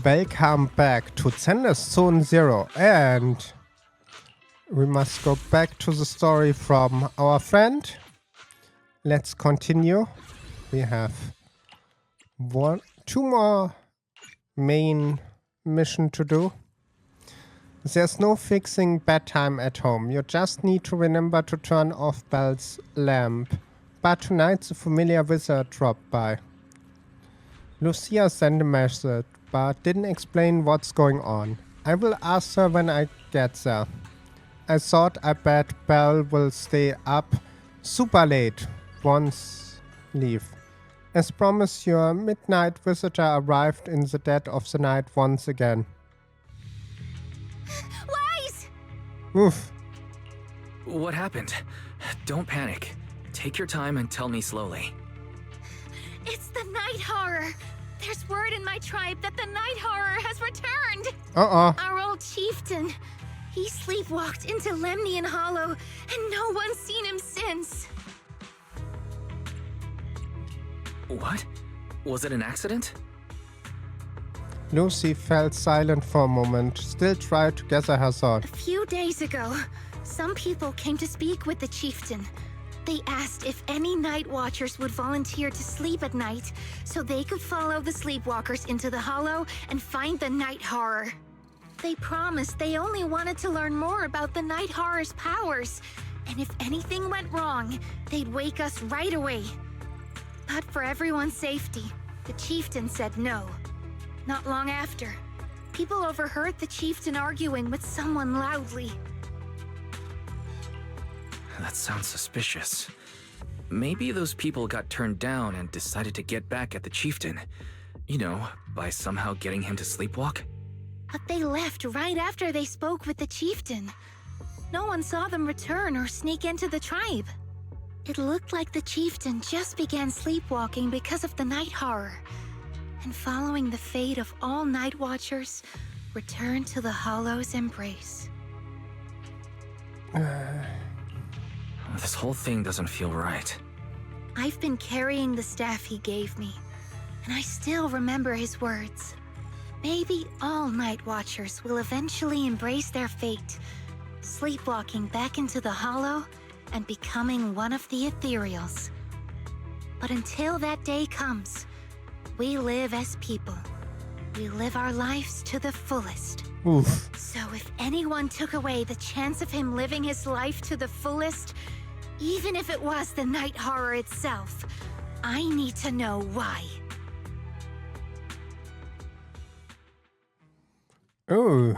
Welcome back to Zenless Zone Zero, and we must go back to the story from our friend. Let's continue. We have two more main mission to do. There's no fixing bedtime at home. You just need to remember to turn off Belle's lamp. But tonight the familiar wizard dropped by. Lucia sent a message, but didn't explain what's going on. I will ask her when I get there. I thought I bet Belle will stay up super late once leave. As promised, your midnight visitor arrived in the dead of the night once again. Wise! Oof. What happened? Don't panic. Take your time and tell me slowly. It's the night horror. There's word in my tribe that the night horror has returned. Uh-oh. Our old chieftain. He sleepwalked into Lemnian Hollow, and no one's seen him since. What? Was it an accident? Lucy fell silent for a moment, still tried to gather her thought. A few days ago, some people came to speak with the chieftain. They asked if any night watchers would volunteer to sleep at night so they could follow the sleepwalkers into the hollow and find the night horror. They promised they only wanted to learn more about the night horror's powers, and if anything went wrong, they'd wake us right away. But for everyone's safety, the chieftain said no. Not long after, people overheard the chieftain arguing with someone loudly. That sounds suspicious. Maybe those people got turned down and decided to get back at the chieftain. You know, by somehow getting him to sleepwalk? But they left right after they spoke with the chieftain. No one saw them return or sneak into the tribe. It looked like the chieftain just began sleepwalking because of the night horror. And following the fate of all night watchers, returned to the Hollow's embrace. This whole thing doesn't feel right. I've been carrying the staff he gave me, and I still remember his words. Maybe all night watchers will eventually embrace their fate, sleepwalking back into the Hollow and becoming one of the Ethereals. But until that day comes, we live as people. We live our lives to the fullest. Oof. So if anyone took away the chance of him living his life to the fullest, even if it was the night horror itself, I need to know why. Oh.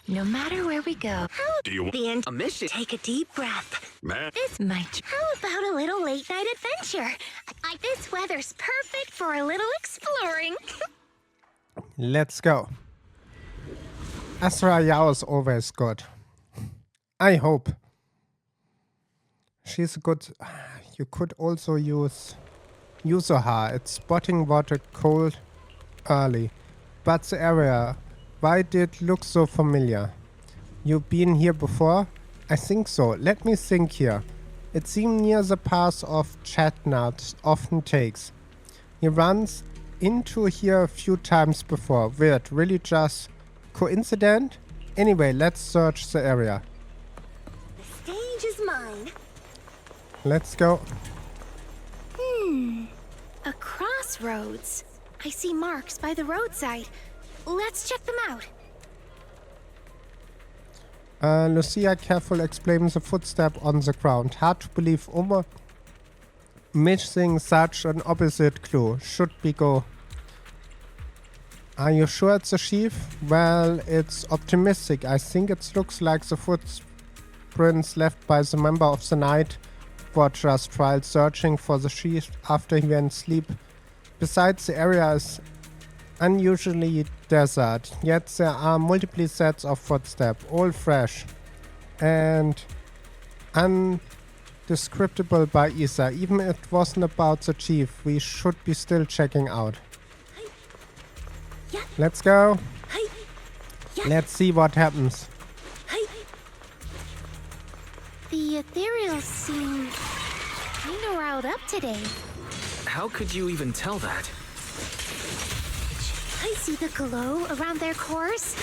No matter where we go, Do you want the end. a mission? Take a deep breath. Man, This might. How about a little late-night adventure? This weather's perfect for a little exploring. Let's go. Azrael is always good. I hope. She's a good... You could also use her. It's spotting water cold early. But the area, why did it look so familiar? You've been here before? I think so. Let me think here. It seemed near the path of Chatnut often takes. He runs into here a few times before. Weird, really just coincident? Anyway, let's search the area. The stage is mine. Let's go. A crossroads. I see marks by the roadside. Let's check them out. Lucia carefully explains the footstep on the ground. Hard to believe missing such an opposite clue. Should we go? Are you sure it's a sheaf? Well, it's optimistic. I think it looks like the footprints left by the member of the Night Watchers trial searching for the sheaf after he went sleep. Besides, the area is unusually desert, yet there are multiple sets of footsteps, all fresh and undescribable by either. Even if it wasn't about the chief, we should be still checking out. Let's go. Let's see what happens. The Ethereals seem kinda riled up today. How could you even tell that? I see the glow around their cores.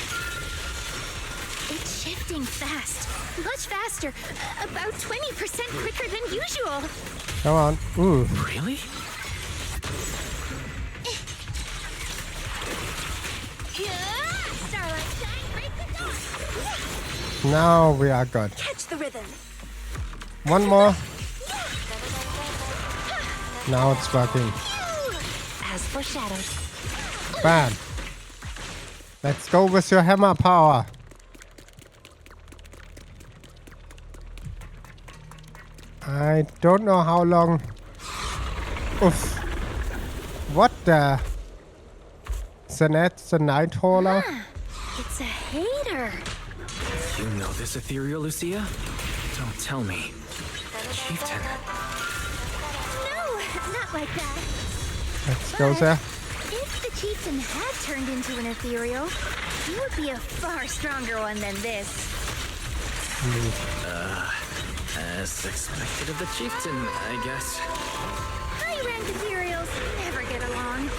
It's shifting fast. Much faster. About 20% quicker than usual. Come on. Ooh. Really? Starlight shine, break the dawn. Now we are good. Catch the rhythm. One more. Now it's working. As for shadows. Bam. Let's go with your hammer power. I don't know how long. Oof. What the? The night hauler? It's a hater. You know this Ethereal, Lucia? Don't tell me. The chieftain. No, not like that. Let's go there. If the chieftain had turned into an ethereal, he would be a far stronger one than this. As expected of the chieftain, I guess. High-rank ethereals never get along.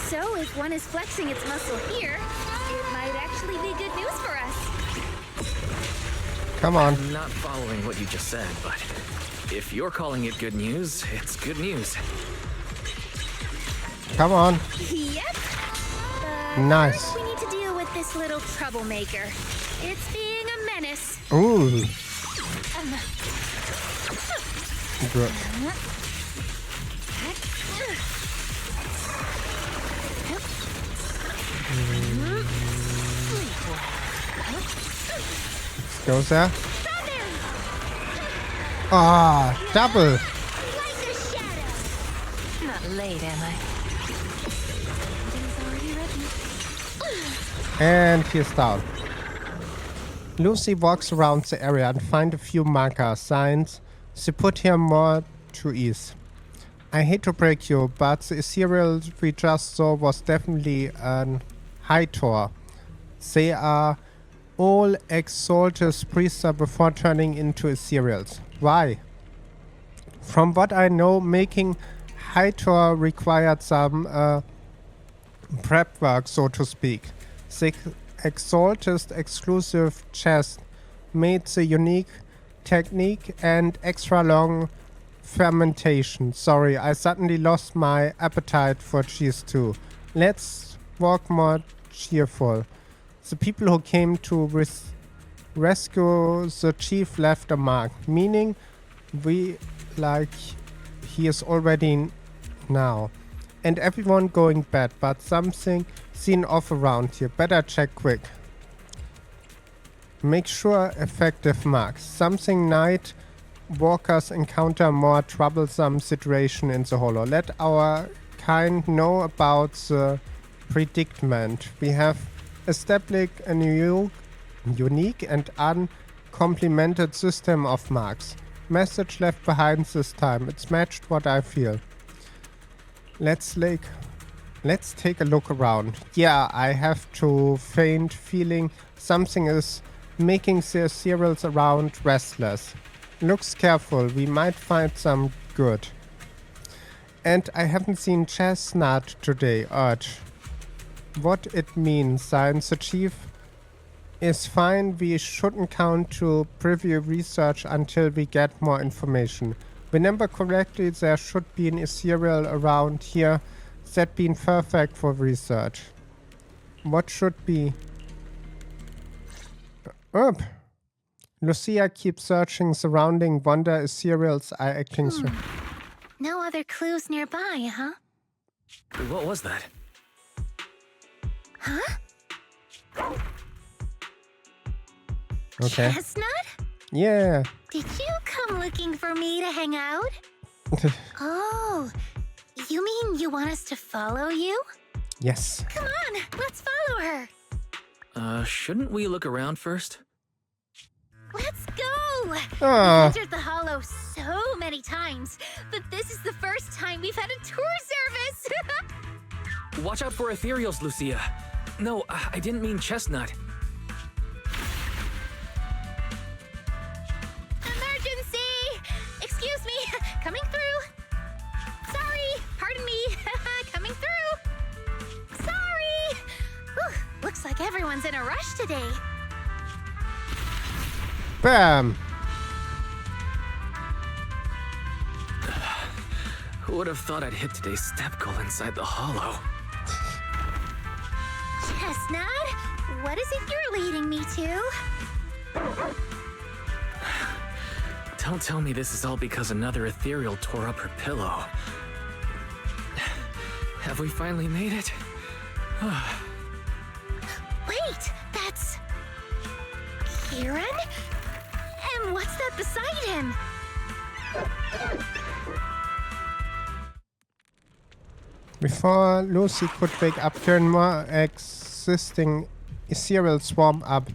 So if one is flexing its muscle here, it might actually be good news for us. Come on. I'm not following what you just said, but if you're calling it good news, it's good news. Come on. Yep. Nice. First, we need to deal with this little troublemaker. It's being a menace. Ooh. Good. Let's go there. Ah, double. Like a shadow. Not late, am I? And he's down. Lucy walks around the area and finds a few marker signs. She put here more to ease. I hate to break you, but the Ethereal we just saw was definitely an Hightor. They are all exalted priests before turning into Ethereals. Why? From what I know, making Hightor required some prep work, so to speak. The exalted exclusive chest made the unique technique and extra long fermentation. Sorry, I suddenly lost my appetite for cheese too. Let's walk more cheerful. The people who came to rescue the chief left a mark, meaning we like he is already now. And everyone going bad, but something seen off around here. Better check quick. Make sure effective marks. Something night walkers encounter more troublesome situation in the holo. Let our kind know about the predicament. We have established a new, unique and uncomplimented system of marks. Message left behind this time. It's matched what I feel. Let's take a look around. Yeah, I have to faint feeling something is making the Ethereals around restless. Looks careful, we might find some good. And I haven't seen Chestnut today, Urge. What it means, Science the Chief is fine, we shouldn't count to preview research until we get more information. Remember correctly, there should be an Ethereal around here that been perfect for research. What should be? Up. Lucia keeps searching surrounding wonder Ethereals are acting through. No other clues nearby, huh? What was that? Huh? Okay. Chestnut? Yeah. Did you come looking for me to hang out? Oh, you mean you want us to follow you? Yes. Come on, let's follow her. Shouldn't we look around first? Let's go! Ah. We've entered the Hollow so many times, but this is the first time we've had a tour service! Watch out for Ethereals, Lucia. No, I didn't mean Chestnut. Emergency! Excuse me, coming through. Sorry, pardon me, coming through. Sorry, everyone's in a rush today. Bam! Who would have thought I'd hit today's step goal inside the hollow? Chestnut, what is it you're leading me to? Don't tell me this is all because another Ethereal tore up her pillow. Have we finally made it? Wait, that's... Kieran? And what's that beside him? Before Lucy could wake up, turn more existing Ethereal swarm up.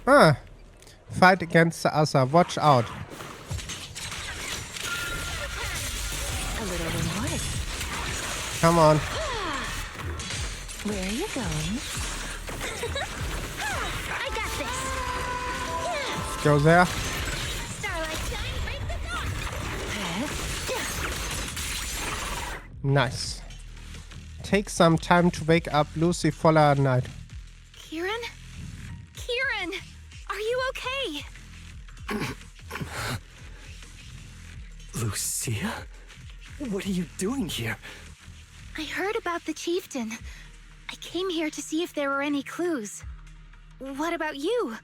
Ah! Fight against the other. Watch out. A little reward. Come on. Where are you going? I got this. Go there. Starlight shine, break the dawn. Nice. Take some time to wake up Lucy Follower Night. Kieran? Kieran! Are you okay? Lucia? What are you doing here? I heard about the chieftain. I came here to see if there were any clues. What about you?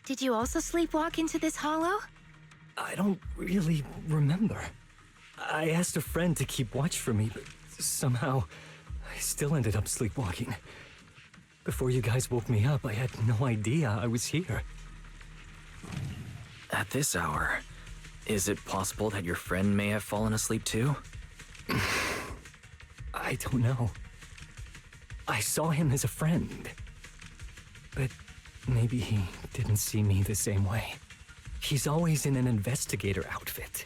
Did you also sleepwalk into this hollow? I don't really remember. I asked a friend to keep watch for me, but somehow I still ended up sleepwalking. Before you guys woke me up, I had no idea I was here. At this hour, is it possible that your friend may have fallen asleep too? I don't know. I saw him as a friend. But maybe he didn't see me the same way. He's always in an investigator outfit.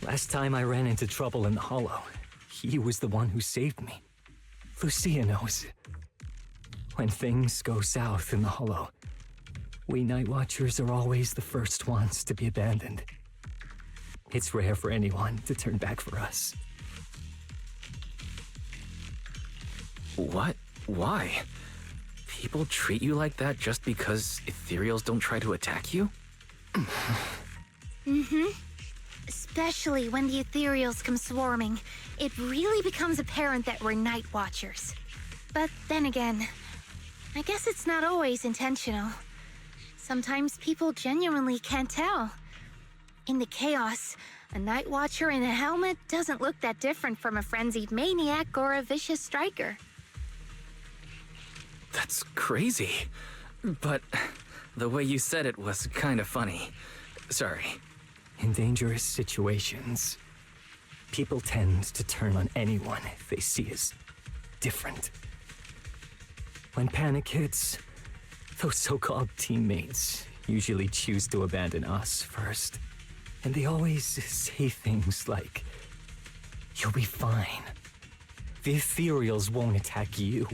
Last time I ran into trouble in the hollow, he was the one who saved me. Lucia knows. When things go south in the hollow, we Night Watchers are always the first ones to be abandoned. It's rare for anyone to turn back for us. What? Why? People treat you like that just because Ethereals don't try to attack you? Especially when the Ethereals come swarming, it really becomes apparent that we're Night Watchers. But then again, I guess it's not always intentional. Sometimes people genuinely can't tell. In the chaos, a Night Watcher in a helmet doesn't look that different from a frenzied maniac or a vicious striker. That's crazy. But the way you said it was kind of funny. Sorry. In dangerous situations, people tend to turn on anyone they see as different. When panic hits, those so-called teammates usually choose to abandon us first. And they always say things like, "You'll be fine. The Ethereals won't attack you.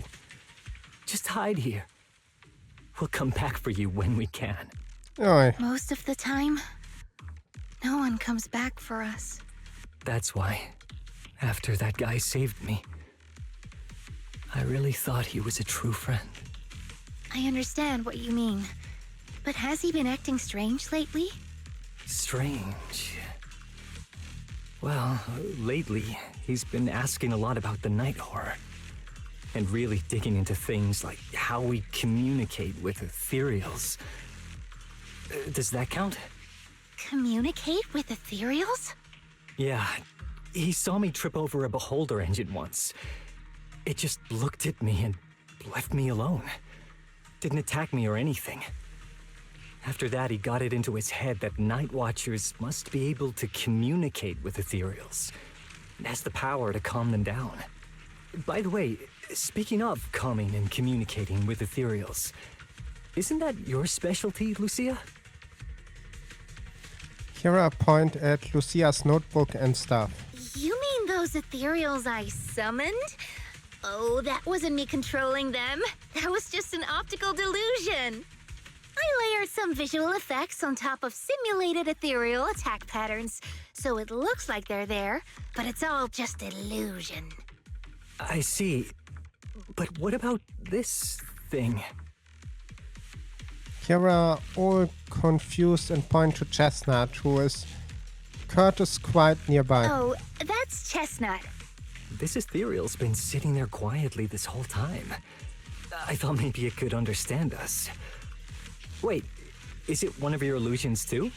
Just hide here. We'll come back for you when we can." Oi. Most of the time, no one comes back for us. That's why, after that guy saved me, I really thought he was a true friend. I understand what you mean. But has he been acting strange lately? Strange. Well, lately, he's been asking a lot about the night horror. And really digging into things like how we communicate with Ethereals. Does that count? Communicate with Ethereals? Yeah, he saw me trip over a beholder engine once. It just looked at me and left me alone. Didn't attack me or anything. After that, he got it into his head that Night Watchers must be able to communicate with Ethereals. It has the power to calm them down. By the way, speaking of calming and communicating with Ethereals, isn't that your specialty, Lucia? Kira point at Lucia's notebook and stuff. You mean those Ethereals I summoned? Oh, that wasn't me controlling them. That was just an optical delusion. I layered some visual effects on top of simulated Ethereal attack patterns, so it looks like they're there, but it's all just illusion. I see. But But what about this thing? Kira all confused and point to Chestnut, who is Curtis quite nearby. Oh, that's Chestnut. This Ethereal's been sitting there quietly this whole time. I thought maybe it could understand us. Wait, is it one of your illusions too?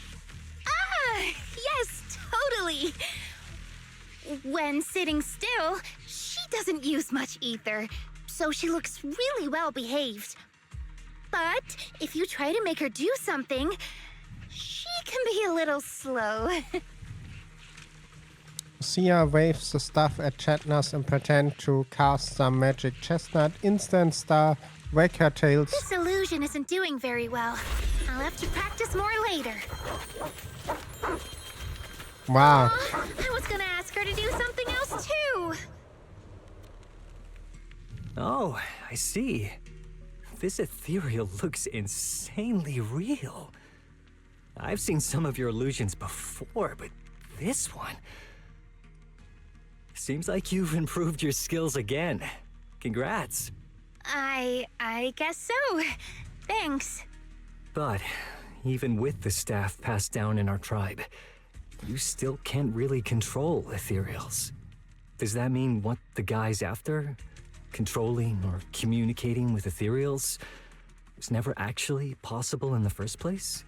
Ah, yes, totally. When sitting still, she doesn't use much ether, so she looks really well behaved. But if you try to make her do something, she can be a little slow. Lucia waves the stuff at Chestnut and pretend to cast some magic. Chestnut instant star wag her tails. This illusion isn't doing very well. I'll have to practice more later. Wow. I was gonna ask her to do something else too. Oh, I see. This Ethereal looks insanely real. I've seen some of your illusions before, but this one... Seems like you've improved your skills again. Congrats. I guess so. Thanks. But even with the staff passed down in our tribe, you still can't really control Ethereals. Does that mean what the guy's after? Controlling or communicating with Ethereals was never actually possible in the first place?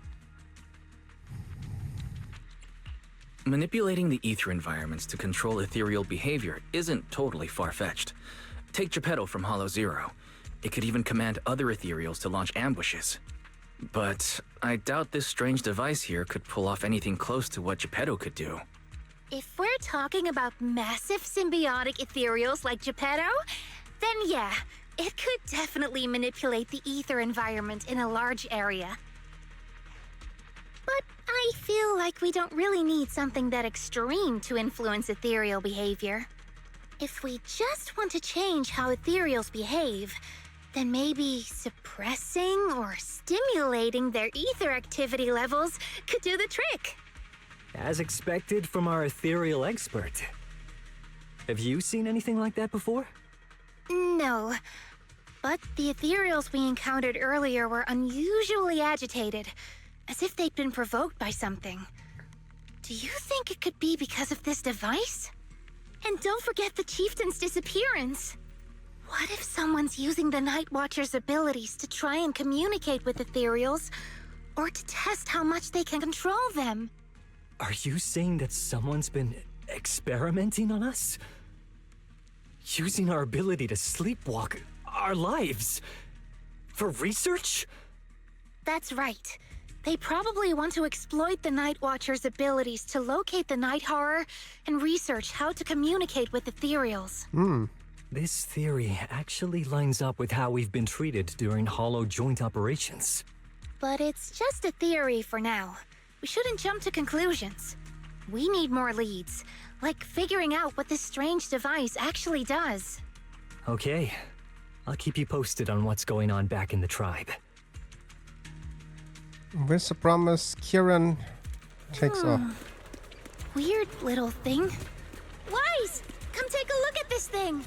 Manipulating the ether environments to control ethereal behavior isn't totally far-fetched. Take Geppetto from HoLo0. It could even command other ethereals to launch ambushes. But I doubt this strange device here could pull off anything close to what Geppetto could do. If we're talking about massive symbiotic ethereals like Geppetto, then yeah, it could definitely manipulate the ether environment in a large area. But I feel like we don't really need something that extreme to influence ethereal behavior. If we just want to change how ethereals behave, then maybe suppressing or stimulating their ether activity levels could do the trick. As expected from our ethereal expert. Have you seen anything like that before? No, but the ethereals we encountered earlier were unusually agitated, as if they'd been provoked by something. Do you think it could be because of this device? And don't forget the chieftain's disappearance. What if someone's using the Night Watcher's abilities to try and communicate with ethereals, or to test how much they can control them? Are you saying that someone's been experimenting on us? Using our ability to sleepwalk our lives? For research? That's right. They probably want to exploit the Night Watcher's abilities to locate the night horror and research how to communicate with ethereals. This theory actually lines up with how we've been treated during Holo joint operations. But it's just a theory for now. We shouldn't jump to conclusions. We need more leads, like figuring out what this strange device actually does. Okay, I'll keep you posted on what's going on back in the tribe. With the promise, Kieran takes off. Weird little thing. Wise! Come take a look at this thing!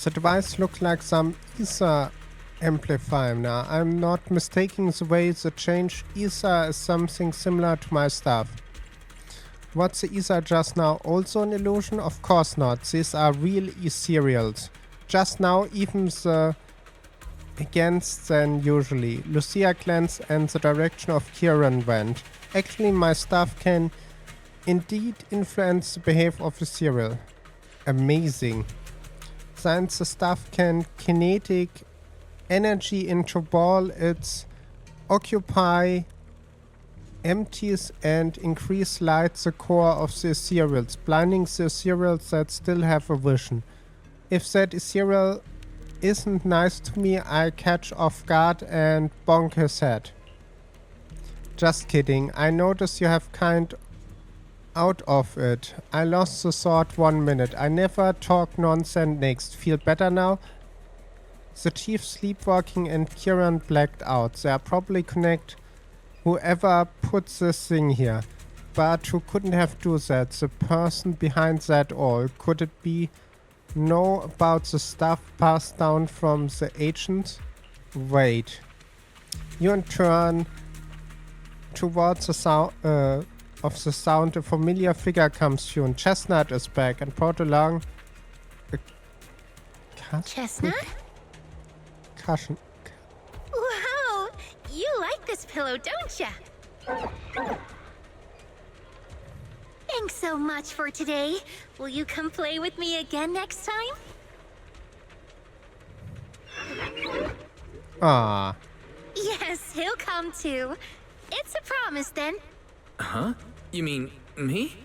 The device looks like some ether amplifier. Now, I'm not mistaking the way the change ether is something similar to my stuff. What's the ether just now? Also an illusion? Of course not. These are real ethereals. Just now, even the against than usually. Lucia glanced and the direction of Kieran went. Actually, my stuff can indeed influence the behavior of the serial. Amazing. Since the stuff can kinetic energy into ball, its occupy empties and increase light the core of the ethereals, blinding the ethereals that still have a vision. If that ethereal isn't nice to me, I catch off guard and bonk his head. Just kidding. I notice you have kind out of it. I lost the thought 1 minute. I never talk nonsense next. Feel better now? The chief sleepwalking and Kieran blacked out. They are probably connect whoever put this thing here. But who couldn't have do that? The person behind that all. Could it be know about the stuff passed down from the ancients? Wait. You in turn towards the sound of the sound, a familiar figure comes to you, and Chestnut is back and brought along a Chestnut? cushion. Wow! You like this pillow, don't ya? Thanks so much for today. Will you come play with me again next time? Ah. Yes, he'll come too. It's a promise then. Huh? You mean me?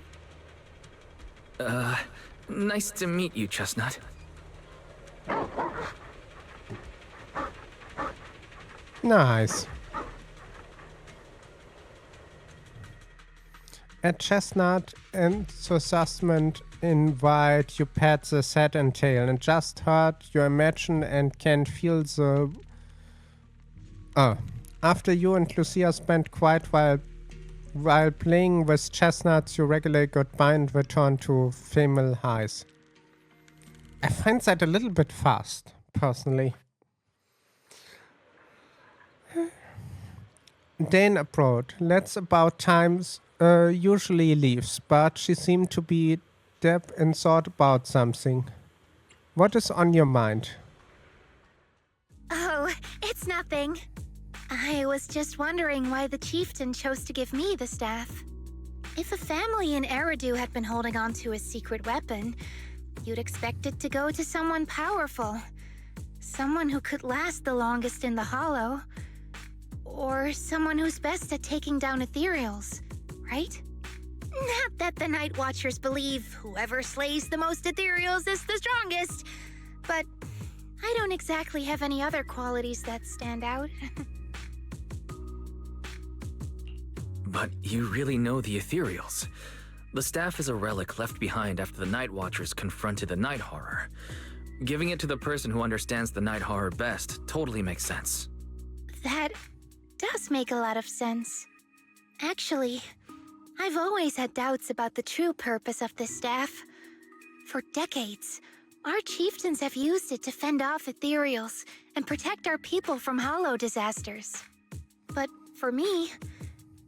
Nice to meet you, Chestnut. Nice. At Chestnut, enthusiasm invite you pat the head and tail, and just heard you imagine and can feel the... After you and Lucia spent quite while playing with Chestnuts, you regulate goodbye and return to family highs. I find that a little bit fast, personally. Dane abroad. That's about times usually leaves, but she seemed to be deep in thought about something. What is on your mind? Oh, it's nothing. I was just wondering why the chieftain chose to give me the staff. If a family in Eridu had been holding on to a secret weapon, you'd expect it to go to someone powerful. Someone who could last the longest in the Hollow. Or someone who's best at taking down Ethereals, right? Not that the Night Watchers believe whoever slays the most Ethereals is the strongest, but I don't exactly have any other qualities that stand out. But you really know the Ethereals. The staff is a relic left behind after the Night Watchers confronted the Night Horror. Giving it to the person who understands the Night Horror best totally makes sense. That does make a lot of sense. Actually, I've always had doubts about the true purpose of this staff. For decades, our chieftains have used it to fend off Ethereals and protect our people from Hollow disasters. But for me,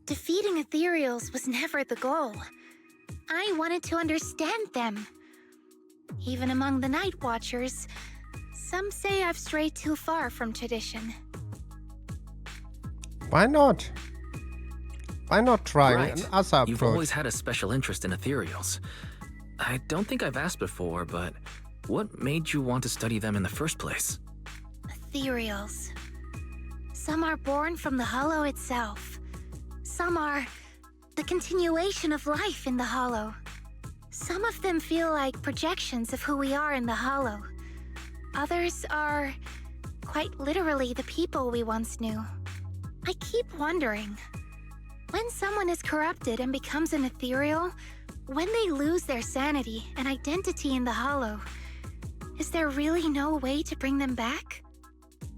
defeating Ethereals was never the goal. I wanted to understand them. Even among the Night Watchers, some say I've strayed too far from tradition. Why not? Why not try Right. an other You've approach? always had a special interest in Ethereals. I don't think I've asked before, but what made you want to study them in the first place? Ethereals. Some are born from the Hollow itself. Some are the continuation of life in the Hollow. Some of them feel like projections of who we are in the Hollow. Others are quite literally the people we once knew. I keep wondering, when someone is corrupted and becomes an Ethereal, when they lose their sanity and identity in the Hollow, is there really no way to bring them back?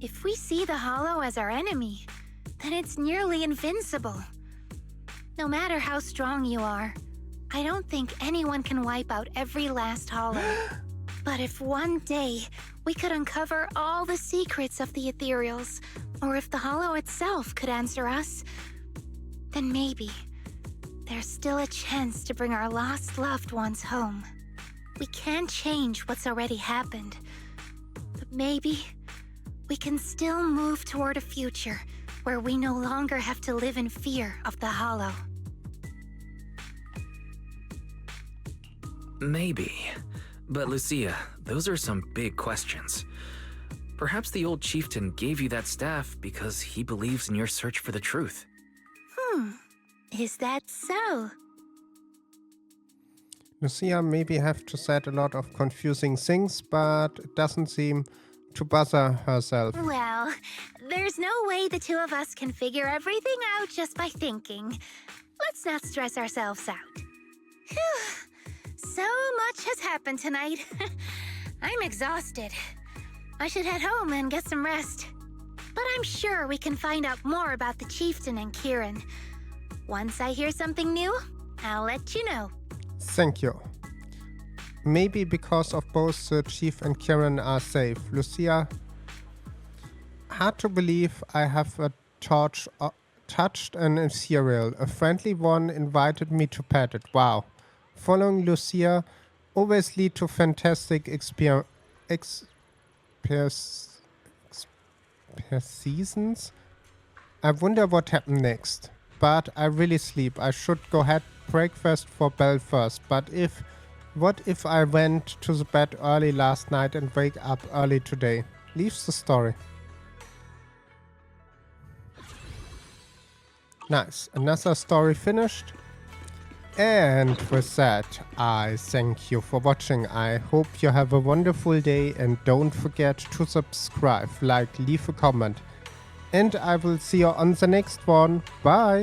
If we see the Hollow as our enemy, then it's nearly invincible. No matter how strong you are, I don't think anyone can wipe out every last Hollow. But if one day we could uncover all the secrets of the Ethereals, or if the Hollow itself could answer us, then maybe there's still a chance to bring our lost loved ones home. We can't change what's already happened, but maybe we can still move toward a future where we no longer have to live in fear of the Hollow. Maybe. But Lucia, those are some big questions. Perhaps the old chieftain gave you that staff because he believes in your search for the truth. Is that so? Lucia maybe have to said a lot of confusing things, but it doesn't seem to bother herself. Well, there's no way the two of us can figure everything out just by thinking. Let's not stress ourselves out. Phew. So much has happened tonight. I'm exhausted. I should head home and get some rest. But I'm sure we can find out more about the chieftain and Kieran. Once I hear something new, I'll let you know. Thank you. Maybe because of both the chief and Kieran are safe. Lucia, hard to believe I have a touched an Ethereal. A friendly one invited me to pet it. Wow. Following Lucia always lead to fantastic seasons. I wonder what happened next. But I really sleep. I should go have breakfast for Belle first. But what if I went to the bed early last night and wake up early today? Leaves the story. Nice. Another story finished. And with that, I thank you for watching. I hope you have a wonderful day and don't forget to subscribe, like, leave a comment. And I will see you on the next one. Bye!